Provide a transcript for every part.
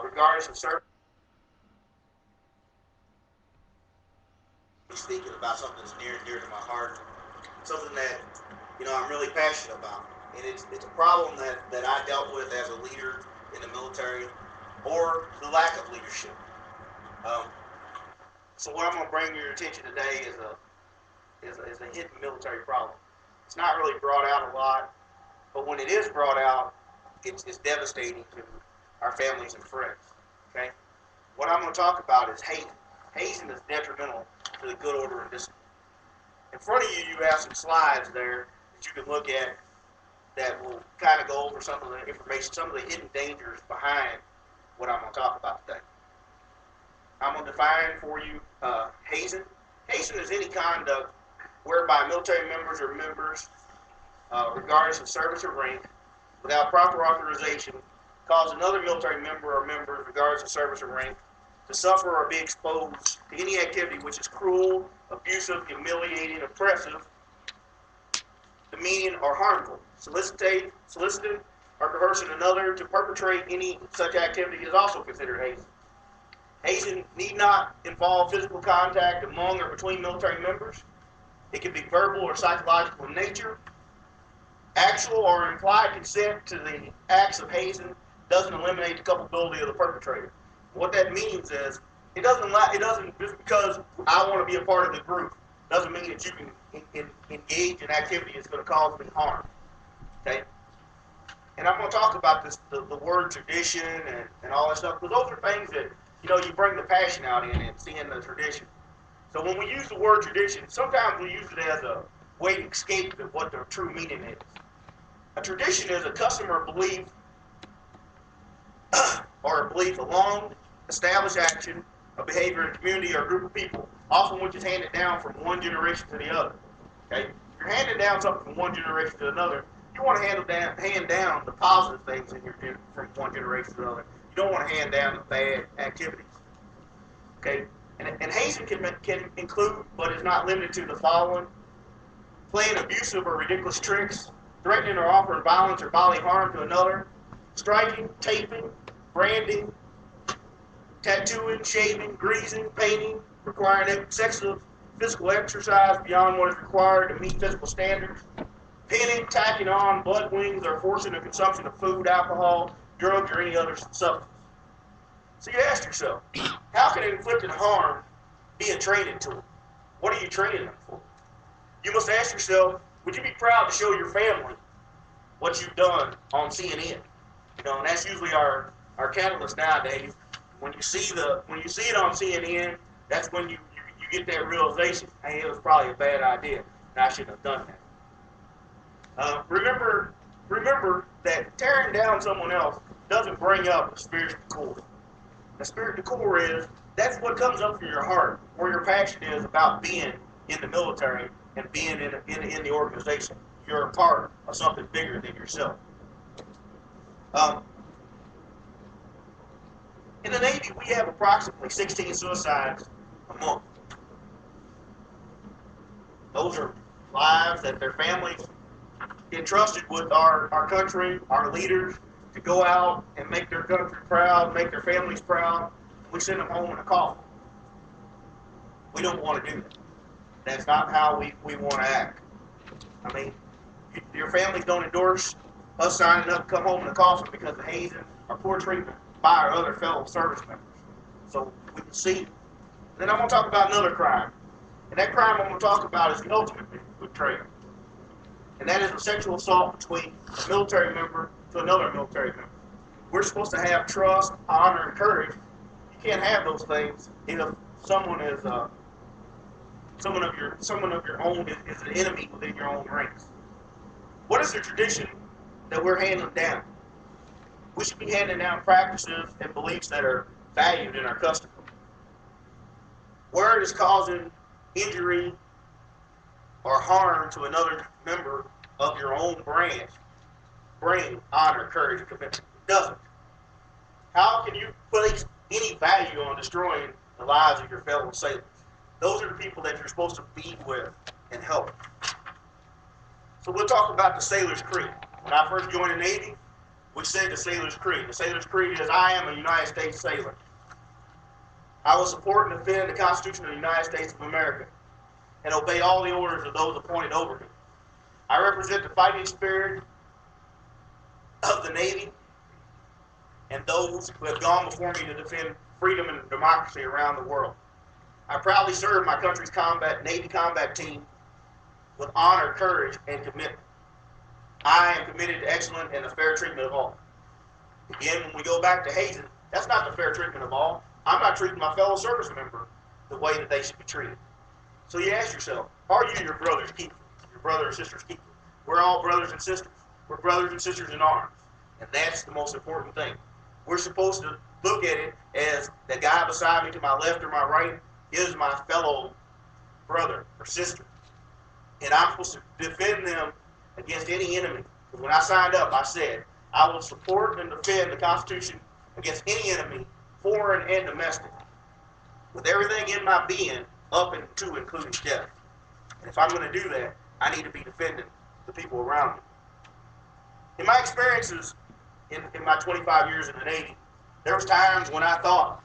regardless of service. Speaking about something that's near and dear to my heart, something that I'm really passionate about, and it's a problem that I dealt with as a leader in the military, or the lack of leadership. Um, so what I'm going to bring to your attention today is a hidden military problem. It's not really brought out a lot, but when it is brought out, it's devastating to our families and friends. Okay, what I'm going to talk about is hazing. Hazing is detrimental to the good order and discipline. In front of you, you have some slides there that you can look at that will kind of go over some of the information, some of the hidden dangers behind what I'm going to talk about today. I'm going to define for you hazing. Hazing is any conduct whereby military members or members, regardless of service or rank, without proper authorization, cause another military member or members, regardless of service or rank, to suffer or be exposed to any activity which is cruel, abusive, humiliating, oppressive, demeaning, or harmful. Soliciting, or coercing another to perpetrate any such activity is also considered hazing. Hazing need not involve physical contact among or between military members. It can be verbal or psychological in nature. Actual or implied consent to the acts of hazing doesn't eliminate the culpability of the perpetrator. What that means is it doesn't just because I want to be a part of the group doesn't mean that you can engage in activity that's going to cause me harm. Okay, and I'm going to talk about this the word tradition and all that stuff because those are things that you bring the passion out in and seeing the tradition. So when we use the word tradition, sometimes we use it as a way to escape what the true meaning is. A tradition is a custom or belief a long established action, a behavior in a community or a group of people, often which is handed down from one generation to the other. Okay? If you're handing down something from one generation to another, you want to hand down the positive things from one generation to another. You don't want to hand down the bad activities. Okay? And hazing can include, but is not limited to, the following: playing abusive or ridiculous tricks, threatening or offering violence or bodily harm to another, striking, taping, branding, tattooing, shaving, greasing, painting, requiring excessive physical exercise beyond what is required to meet physical standards, pinning, tacking on blood wings, or forcing the consumption of food, alcohol, drugs, or any other substance. So you ask yourself, how can inflicting harm be a training tool? What are you training them for? You must ask yourself, would you be proud to show your family what you've done on CNN? And that's usually our catalyst nowadays. When you see it on CNN, that's when you get that realization, hey, it was probably a bad idea, and I shouldn't have done that. Remember that tearing down someone else doesn't bring up the spiritual core. The spiritual core that's what comes up from your heart, where your passion is about being in the military and being in the organization. You're a part of something bigger than yourself. In the Navy, we have approximately 16 suicides a month. Those are lives that their families entrusted with our country, our leaders, to go out and make their country proud, make their families proud. We send them home in a coffin. We don't want to do that. That's not how we want to act. I mean, your families don't endorse us signing up to come home in a coffin because of hazing or poor treatment by our other fellow service members. So we can see. Then I'm going to talk about another crime. And that crime I'm going to talk about is the ultimate betrayal. And that is a sexual assault between a military member to another military member. We're supposed to have trust, honor, and courage. You can't have those things if someone is someone of your own is an enemy within your own ranks. What is the tradition that we're handing down? We should be handing down practices and beliefs that are valued in our custom. Where it is causing injury or harm to another member of your own branch, bring honor, courage, and commitment. It doesn't. How can you place any value on destroying the lives of your fellow sailors? Those are the people that you're supposed to be with and help. So we'll talk about the Sailor's Creed. When I first joined the Navy, which said the Sailor's Creed. The Sailor's Creed is, I am a United States sailor. I will support and defend the Constitution of the United States of America and obey all the orders of those appointed over me. I represent the fighting spirit of the Navy and those who have gone before me to defend freedom and democracy around the world. I proudly serve my country's Navy combat team with honor, courage, and commitment. I am committed to excellent and the fair treatment of all. Again, when we go back to hazing, that's not the fair treatment of all. I'm not treating my fellow service member the way that they should be treated. So you ask yourself, are you your brother's keeper? Your brother or sister's keeper? We're all brothers and sisters. We're brothers and sisters in arms. And that's the most important thing. We're supposed to look at it as the guy beside me to my left or my right is my fellow brother or sister. And I'm supposed to defend them against any enemy. Because when I signed up, I said, I will support and defend the Constitution against any enemy, foreign and domestic, with everything in my being, up and to including death. And if I'm going to do that, I need to be defending the people around me. In my experiences, in my 25 years in the Navy, there was times when I thought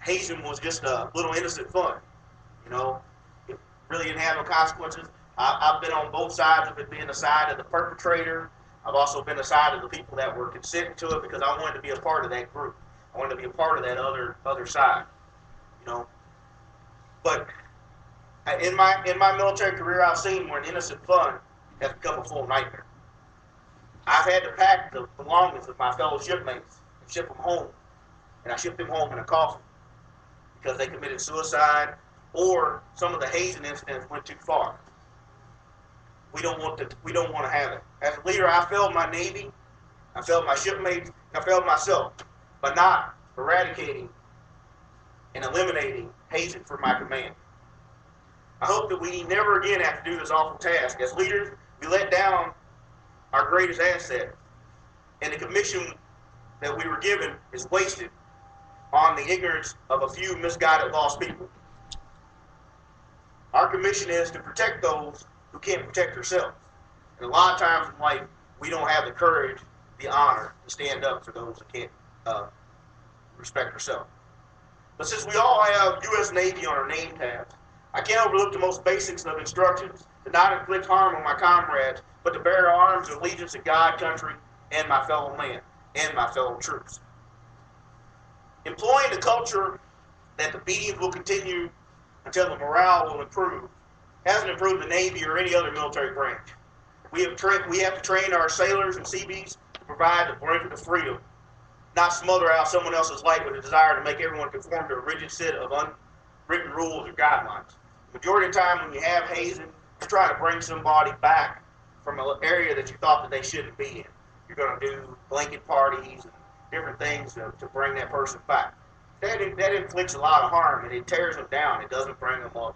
hazing was just a little innocent fun. You know, it really didn't have no consequences. I've been on both sides of it, being the side of the perpetrator. I've also been the side of the people that were consenting to it because I wanted to be a part of that group. I wanted to be a part of that other side, you know. But in my military career, I've seen where innocent fun has become a full nightmare. I've had to pack the belongings of my fellow shipmates and ship them home, and I shipped them home in a coffin because they committed suicide or some of the hazing incidents went too far. We don't want to have it. As a leader, I failed my Navy, I failed my shipmates, and I failed myself by not eradicating and eliminating hazing from my command. I hope that we never again have to do this awful task. As leaders, we let down our greatest asset, and the commission that we were given is wasted on the ignorance of a few misguided, lost people. Our commission is to protect those who can't protect themselves. And a lot of times in life, we don't have the courage, the honor to stand up for those who can't respect themselves. But since we all have U.S. Navy on our name tabs, I can't overlook the most basics of instructions to not inflict harm on my comrades, but to bear arms in allegiance to God, country, and my fellow man, and my fellow troops. Employing the culture that the beatings will continue until the morale will improve hasn't improved the Navy or any other military branch. We have to train our sailors and Seabees to provide the blanket of freedom, not smother out someone else's life with a desire to make everyone conform to a rigid set of unwritten rules or guidelines. The majority of the time when you have hazing, you're trying to bring somebody back from an area that you thought that they shouldn't be in. You're going to do blanket parties and different things to bring that person back. That inflicts a lot of harm, and it tears them down. It doesn't bring them up.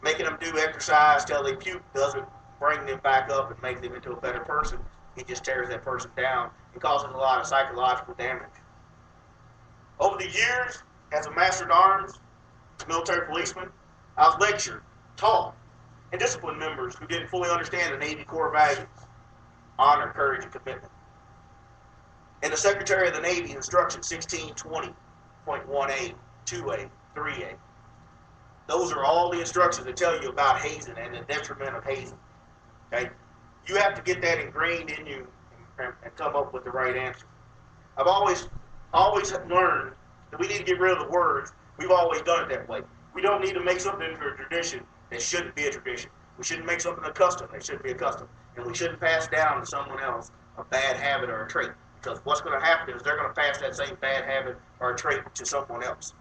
Making them do exercise till they puke doesn't bring them back up and make them into a better person. It just tears that person down and causes a lot of psychological damage. Over the years, as a master at arms, military policeman, I've lectured, taught, and disciplined members who didn't fully understand the Navy core values: honor, courage, and commitment. And the Secretary of the Navy, Instruction 1620.1A, 2A, 3A. Those are all the instructions that tell you about hazing and the detriment of hazing. Okay? You have to get that ingrained in you and come up with the right answer. I've always learned that we need to get rid of the words. We've always done it that way. We don't need to make something into a tradition that shouldn't be a tradition. We shouldn't make something a custom that shouldn't be a custom. And we shouldn't pass down to someone else a bad habit or a trait. Because what's going to happen is they're going to pass that same bad habit or a trait to someone else.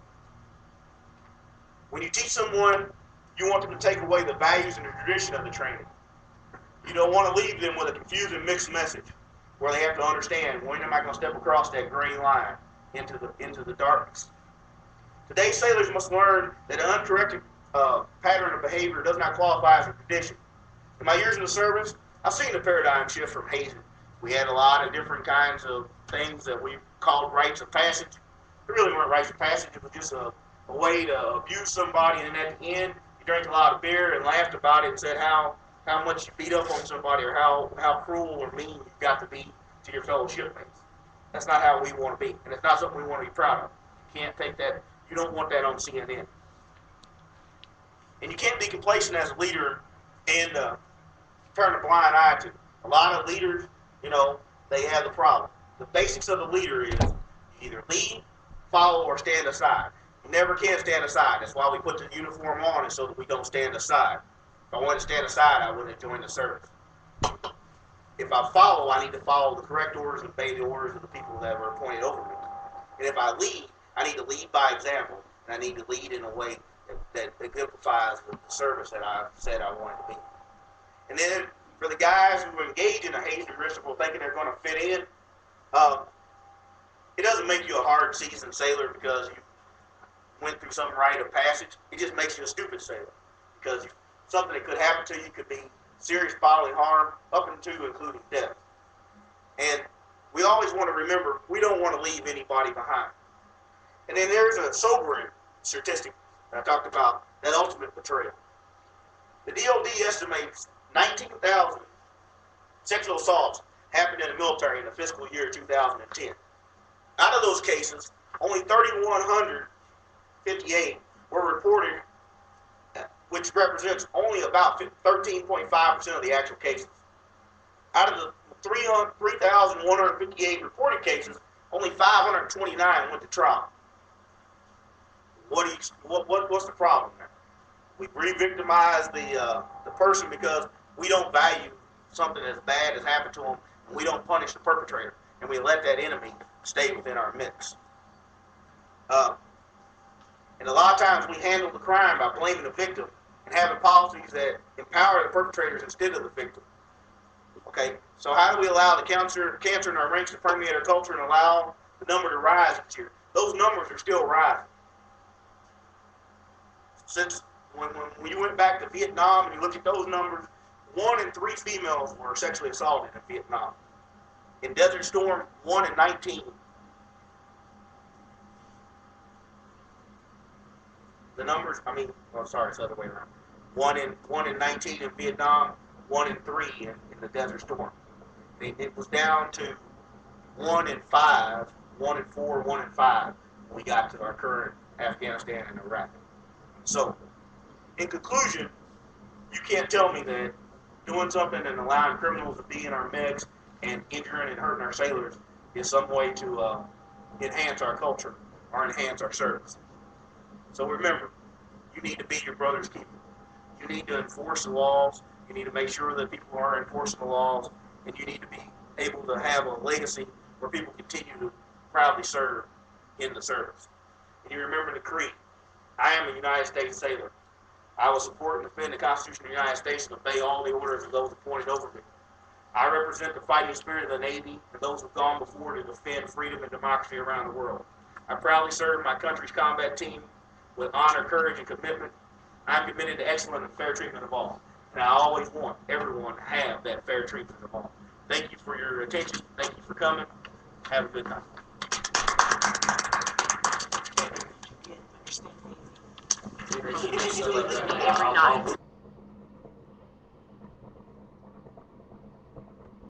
When you teach someone, you want them to take away the values and the tradition of the training. You don't want to leave them with a confusing mixed message where they have to understand, when am I going to step across that green line into the darkness. Today, sailors must learn that an uncorrected pattern of behavior does not qualify as a tradition. In my years in the service, I've seen the paradigm shift from hazing. We had a lot of different kinds of things that we called rites of passage. They really weren't rites of passage. It was just a way to abuse somebody, and at the end, you drank a lot of beer and laughed about it and said how how much you beat up on somebody or how cruel or mean you've got to be to your fellow shipmates. That's not how we want to be, and it's not something we want to be proud of. You can't take that. You don't want that on CNN. And you can't be complacent as a leader and turn a blind eye to it. A lot of leaders, they have the problem. The basics of the leader is you either lead, follow, or stand aside. You never can stand aside. That's why we put the uniform on, so that we don't stand aside. If I wanted to stand aside, I wouldn't join the service. If I follow, I need to follow the correct orders and obey the orders of the people that were appointed over me. And if I lead, I need to lead by example, and I need to lead in a way that exemplifies the service that I said I wanted to be. And then for the guys who engage in a hazing ritual thinking they're going to fit in, it doesn't make you a hard seasoned sailor because you went through some rite of passage. It just makes you a stupid sailor, because something that could happen to you could be serious bodily harm, up into including death. And we always want to remember, we don't want to leave anybody behind. And then there's a sobering statistic that I talked about, that ultimate betrayal. The DOD estimates 19,000 sexual assaults happened in the military in the fiscal year 2010. Out of those cases, only 3,158 were reported, which represents only about 13.5% of the actual cases. Out of the 3,158 reported cases, only 529 went to trial. What's the problem there? We re-victimize the person because we don't value something as bad as happened to them, and we don't punish the perpetrator, and we let that enemy stay within our mix. And a lot of times we handle the crime by blaming the victim and having policies that empower the perpetrators instead of the victim. Okay, so how do we allow the cancer in our ranks to permeate our culture and allow the number to rise each year? Those numbers are still rising. Since when you went back to Vietnam and you look at those numbers, 1 in 3 females were sexually assaulted in Vietnam. In Desert Storm, 1 in 19. The numbers, it's the other way around. 1 in 19 in Vietnam, 1 in 3 in the Desert Storm. It was down to 1 in 5, 1 in 4, 1 in 5 when we got to our current Afghanistan and Iraq. So, in conclusion, you can't tell me that doing something and allowing criminals to be in our mix and injuring and hurting our sailors is some way to enhance our culture or enhance our service. So remember, you need to be your brother's keeper. You need to enforce the laws. You need to make sure that people are enforcing the laws, and you need to be able to have a legacy where people continue to proudly serve in the service. And you remember the creed. I am a United States sailor. I will support and defend the Constitution of the United States and obey all the orders of those appointed over me. I represent the fighting spirit of the Navy and those who have gone before to defend freedom and democracy around the world. I proudly serve my country's combat team with honor, courage, and commitment. I'm committed to excellent and fair treatment of all. And I always want everyone to have that fair treatment of all. Thank you for your attention. Thank you for coming. Have a good night. Every night.